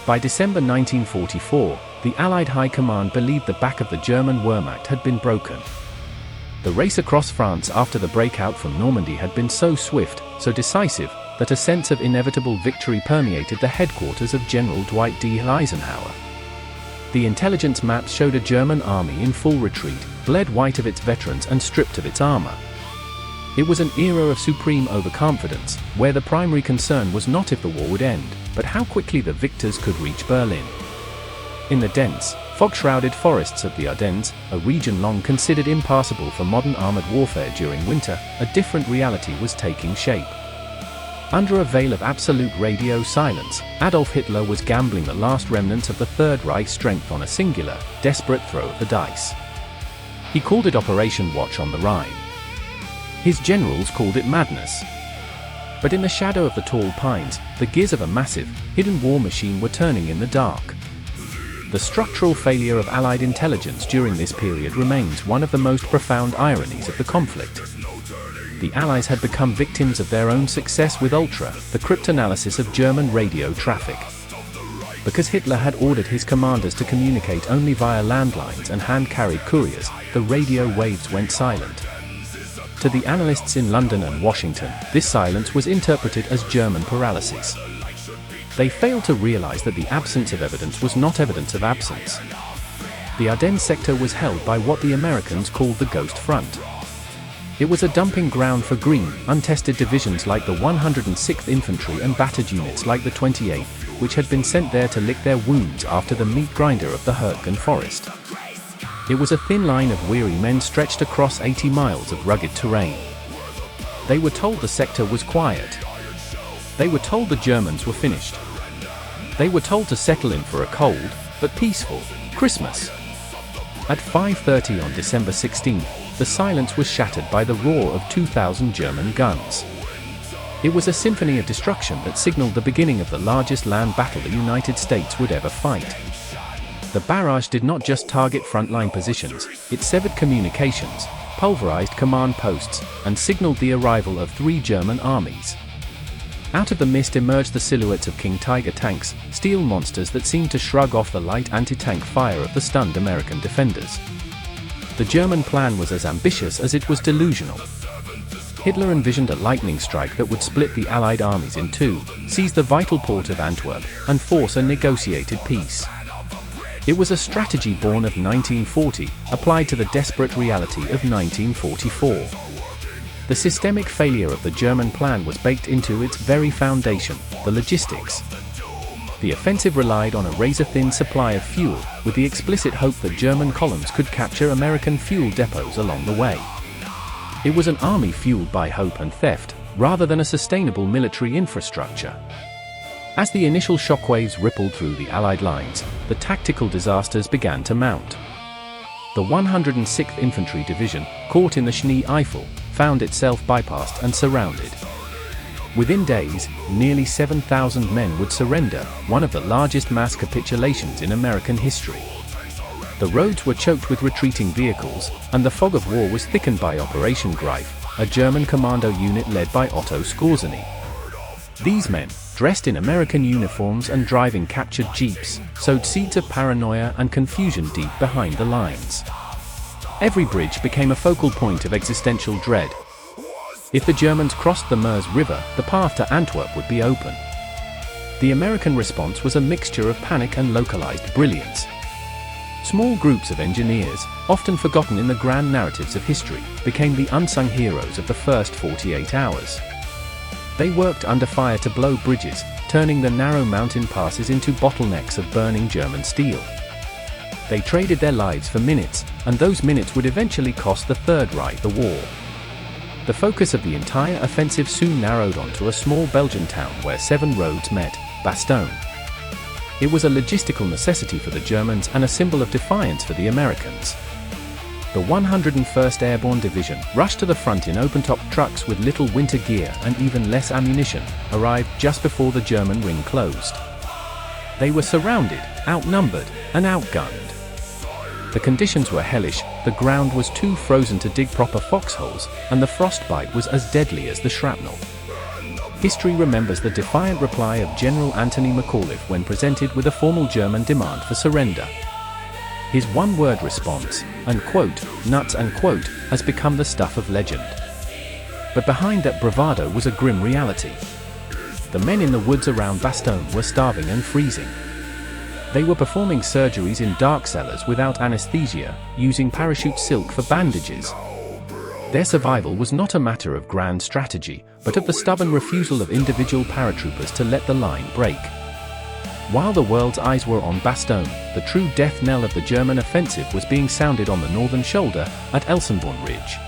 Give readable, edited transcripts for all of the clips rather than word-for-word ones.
By December 1944, the Allied High Command believed the back of the German Wehrmacht had been broken. The race across France after the breakout from Normandy had been so swift, so decisive, that a sense of inevitable victory permeated the headquarters of General Dwight D. Eisenhower. The intelligence maps showed a German army in full retreat, bled white of its veterans and stripped of its armor. It was an era of supreme overconfidence, where the primary concern was not if the war would end, but how quickly the victors could reach Berlin. In the dense, fog-shrouded forests of the Ardennes, a region long considered impassable for modern armored warfare during winter, a different reality was taking shape. Under a veil of absolute radio silence, Adolf Hitler was gambling the last remnants of the Third Reich's strength on a singular, desperate throw of the dice. He called it Operation Watch on the Rhine. His generals called it madness. But in the shadow of the tall pines, the gears of a massive, hidden war machine were turning in the dark. The structural failure of Allied intelligence during this period remains one of the most profound ironies of the conflict. The Allies had become victims of their own success with Ultra, the cryptanalysis of German radio traffic. Because Hitler had ordered his commanders to communicate only via landlines and hand-carried couriers, the radio waves went silent. To the analysts in London and Washington, this silence was interpreted as German paralysis. They failed to realize that the absence of evidence was not evidence of absence. The Ardennes sector was held by what the Americans called the Ghost Front. It was a dumping ground for green, untested divisions like the 106th Infantry and battered units like the 28th, which had been sent there to lick their wounds after the meat grinder of the Hürtgen forest. It was a thin line of weary men stretched across 80 miles of rugged terrain. They were told the sector was quiet. They were told the Germans were finished. They were told to settle in for a cold, but peaceful, Christmas. At 5:30 on December 16, the silence was shattered by the roar of 2,000 German guns. It was a symphony of destruction that signaled the beginning of the largest land battle the United States would ever fight. The barrage did not just target frontline positions, it severed communications, pulverized command posts, and signaled the arrival of 3 German armies. Out of the mist emerged the silhouettes of King Tiger tanks, steel monsters that seemed to shrug off the light anti-tank fire of the stunned American defenders. The German plan was as ambitious as it was delusional. Hitler envisioned a lightning strike that would split the Allied armies in two, seize the vital port of Antwerp, and force a negotiated peace. It was a strategy born of 1940, applied to the desperate reality of 1944. The systemic failure of the German plan was baked into its very foundation, the logistics. The offensive relied on a razor-thin supply of fuel, with the explicit hope that German columns could capture American fuel depots along the way. It was an army fueled by hope and theft, rather than a sustainable military infrastructure. As the initial shockwaves rippled through the Allied lines, the tactical disasters began to mount. The 106th Infantry Division, caught in the Schnee Eifel, found itself bypassed and surrounded. Within days, nearly 7,000 men would surrender, one of the largest mass capitulations in American history. The roads were choked with retreating vehicles, and the fog of war was thickened by Operation Greif, a German commando unit led by Otto Skorzeny. These men, dressed in American uniforms and driving captured jeeps, sowed seeds of paranoia and confusion deep behind the lines. Every bridge became a focal point of existential dread. If the Germans crossed the Meuse River, the path to Antwerp would be open. The American response was a mixture of panic and localized brilliance. Small groups of engineers, often forgotten in the grand narratives of history, became the unsung heroes of the first 48 hours. They worked under fire to blow bridges, turning the narrow mountain passes into bottlenecks of burning German steel. They traded their lives for minutes, and those minutes would eventually cost the Third Reich the war. The focus of the entire offensive soon narrowed onto a small Belgian town where 7 roads met, Bastogne. It was a logistical necessity for the Germans and a symbol of defiance for the Americans. The 101st Airborne Division, rushed to the front in open-top trucks with little winter gear and even less ammunition, arrived just before the German ring closed. They were surrounded, outnumbered, and outgunned. The conditions were hellish, the ground was too frozen to dig proper foxholes, and the frostbite was as deadly as the shrapnel. history remembers the defiant reply of General Anthony McAuliffe when presented with a formal German demand for surrender. His one-word response, unquote, nuts unquote, has become the stuff of legend. But behind that bravado was a grim reality. The men in the woods around Bastogne were starving and freezing. They were performing surgeries in dark cellars without anesthesia, using parachute silk for bandages. Their survival was not a matter of grand strategy, but of the stubborn refusal of individual paratroopers to let the line break. While the world's eyes were on Bastogne, the true death knell of the German offensive was being sounded on the northern shoulder, at Elsenborn Ridge.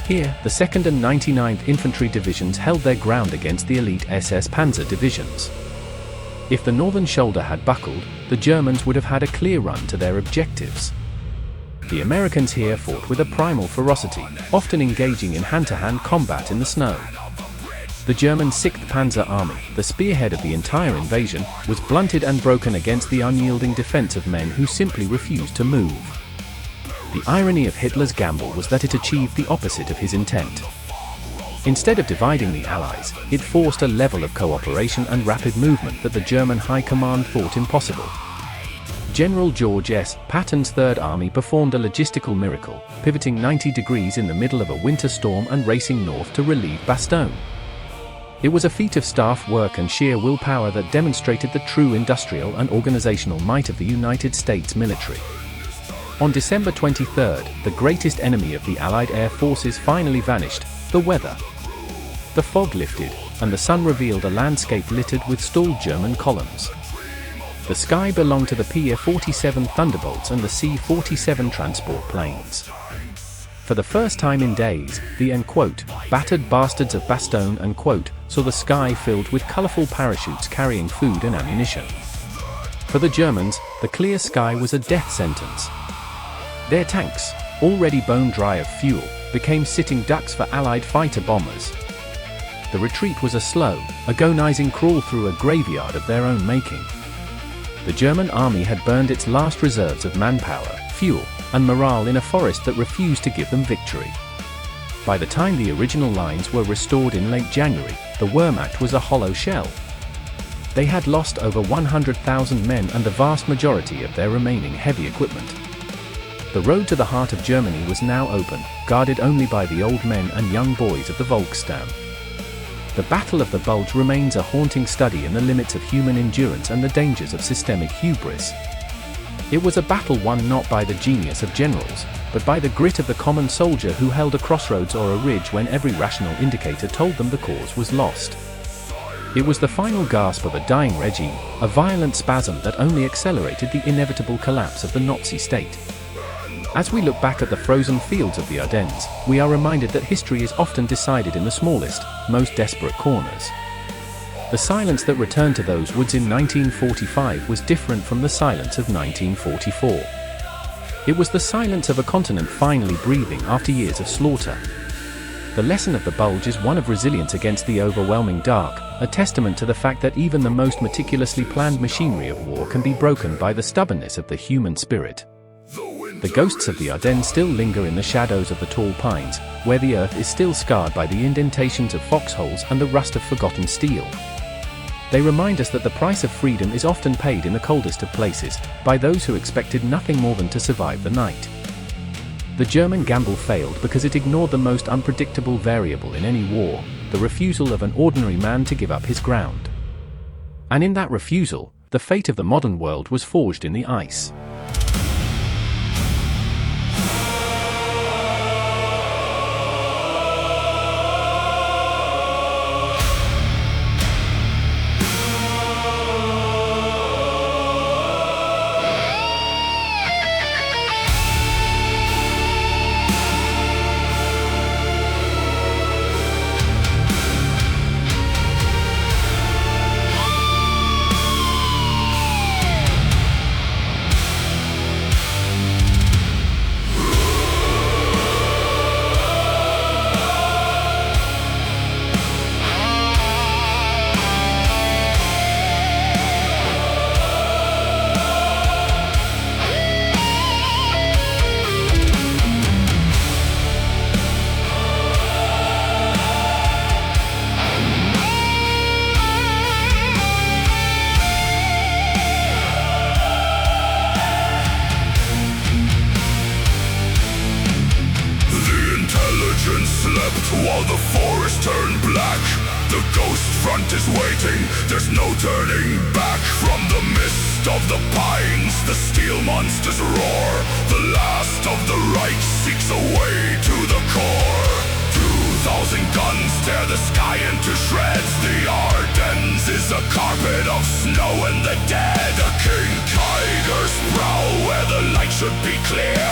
Here, the 2nd and 99th Infantry Divisions held their ground against the elite SS Panzer divisions. If the northern shoulder had buckled, the Germans would have had a clear run to their objectives. The Americans here fought with a primal ferocity, often engaging in hand-to-hand combat in the snow. The German 6th Panzer Army, the spearhead of the entire invasion, was blunted and broken against the unyielding defense of men who simply refused to move. The irony of Hitler's gamble was that it achieved the opposite of his intent. Instead of dividing the Allies, it forced a level of cooperation and rapid movement that the German High Command thought impossible. General George S. Patton's Third Army performed a logistical miracle, pivoting 90 degrees in the middle of a winter storm and racing north to relieve Bastogne. It was a feat of staff work and sheer willpower that demonstrated the true industrial and organizational might of the United States military. On December 23, the greatest enemy of the Allied air forces finally vanished, the weather. The fog lifted, and the sun revealed a landscape littered with stalled German columns. The sky belonged to the Pa-47 Thunderbolts and the C-47 transport planes. For the first time in days, the unquote, battered bastards of Bastogne unquote, saw the sky filled with colorful parachutes carrying food and ammunition. For the Germans, the clear sky was a death sentence. Their tanks, already bone dry of fuel, became sitting ducks for Allied fighter bombers. The retreat was a slow, agonizing crawl through a graveyard of their own making. The German army had burned its last reserves of manpower, fuel, and morale in a forest that refused to give them victory. By the time the original lines were restored in late January, the Wehrmacht was a hollow shell. They had lost over 100,000 men and the vast majority of their remaining heavy equipment. The road to the heart of Germany was now open, guarded only by the old men and young boys of the Volksstamm. The Battle of the Bulge remains a haunting study in the limits of human endurance and the dangers of systemic hubris. It was a battle won not by the genius of generals, but by the grit of the common soldier who held a crossroads or a ridge when every rational indicator told them the cause was lost. It was the final gasp of a dying regime, a violent spasm that only accelerated the inevitable collapse of the Nazi state. As we look back at the frozen fields of the Ardennes, we are reminded that history is often decided in the smallest, most desperate corners. The silence that returned to those woods in 1945 was different from the silence of 1944. It was the silence of a continent finally breathing after years of slaughter. The lesson of the Bulge is one of resilience against the overwhelming dark, a testament to the fact that even the most meticulously planned machinery of war can be broken by the stubbornness of the human spirit. The ghosts of the Ardennes still linger in the shadows of the tall pines, where the earth is still scarred by the indentations of foxholes and the rust of forgotten steel. They remind us that the price of freedom is often paid in the coldest of places, by those who expected nothing more than to survive the night. The German gamble failed because it ignored the most unpredictable variable in any war, the refusal of an ordinary man to give up his ground. And in that refusal, the fate of the modern world was forged in the ice. while the forest turned black. The ghost front is waiting, there's no turning back. From the mist of the pines, the steel monsters roar. The last of the Reich seeks a way to the core. 2,000 guns tear the sky into shreds. The Ardennes is a carpet of snow and the dead. A king tiger's prowl where the light should be clear.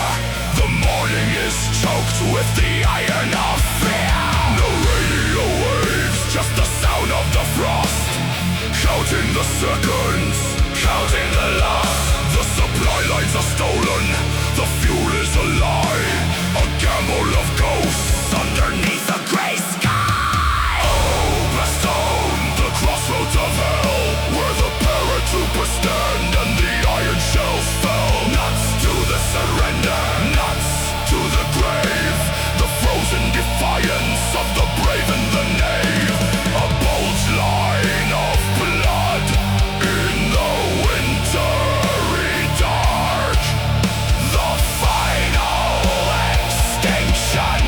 The morning is choked with the iron of fear. No radio waves, just the sound of the frost. Counting the seconds, counting the loss. The supply lines are stolen, the fuel is a lie. A gamble of ghosts underneath a grey sky. Oh, Bastogne, the crossroads of hell, where the paratroopers stand and the iron shells fell. Nuts to the surrender, nuts to the grave. The frozen defiance of the brave and the knave. A bold line of blood in the wintry dark. The final extinction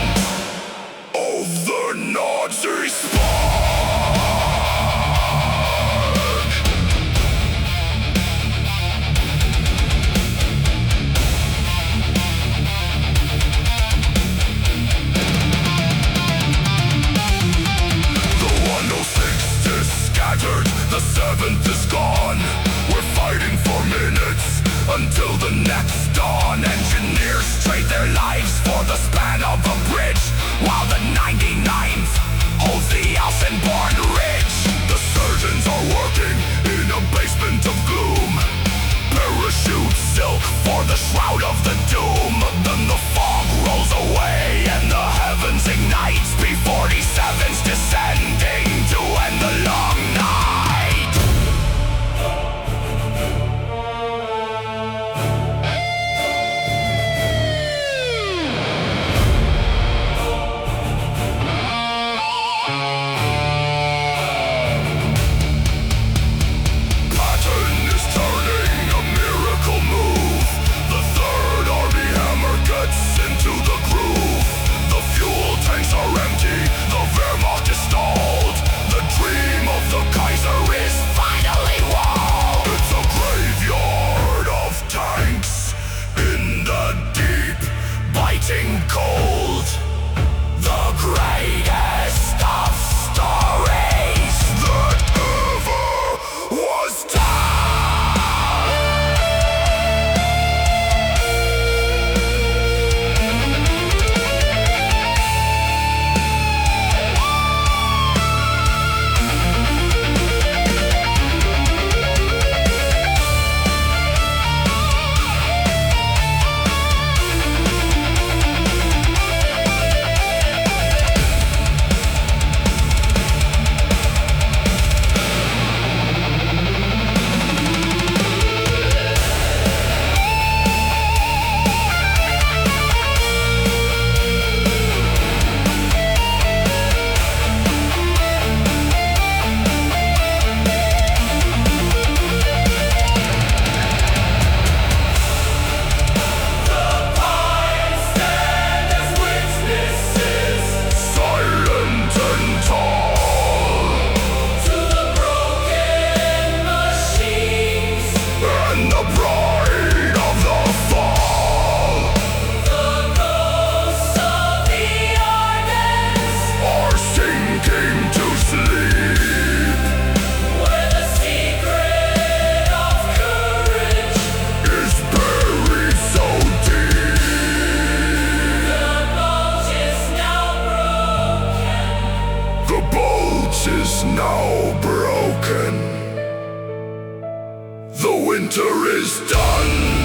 of the Nazi spark. The 106th is scattered, the 7th is gone. We're fighting for minutes until the next dawn. Engineers trade their lives for the span of a bridge, while the 99th holds the Alsenborn Ridge. The surgeons are working in a basement of gloom. Parachute silk for the shroud of the doom. Then the fog rolls away and the heavens ignites. B-47's descending to end the long night. Pattern is turning, a miracle move. The Third Army hammer gets into the groove. The fuel tanks are empty, the Wehrmacht is stalled. The dream of the Kaiser is finally walled. It's a graveyard of tanks in the deep, biting cold. The greatest of stories that ever was told. Silent and tall, and the pride of the fall are sinking to sleep. Is buried so deep. The bulge is now broken. The winter is done.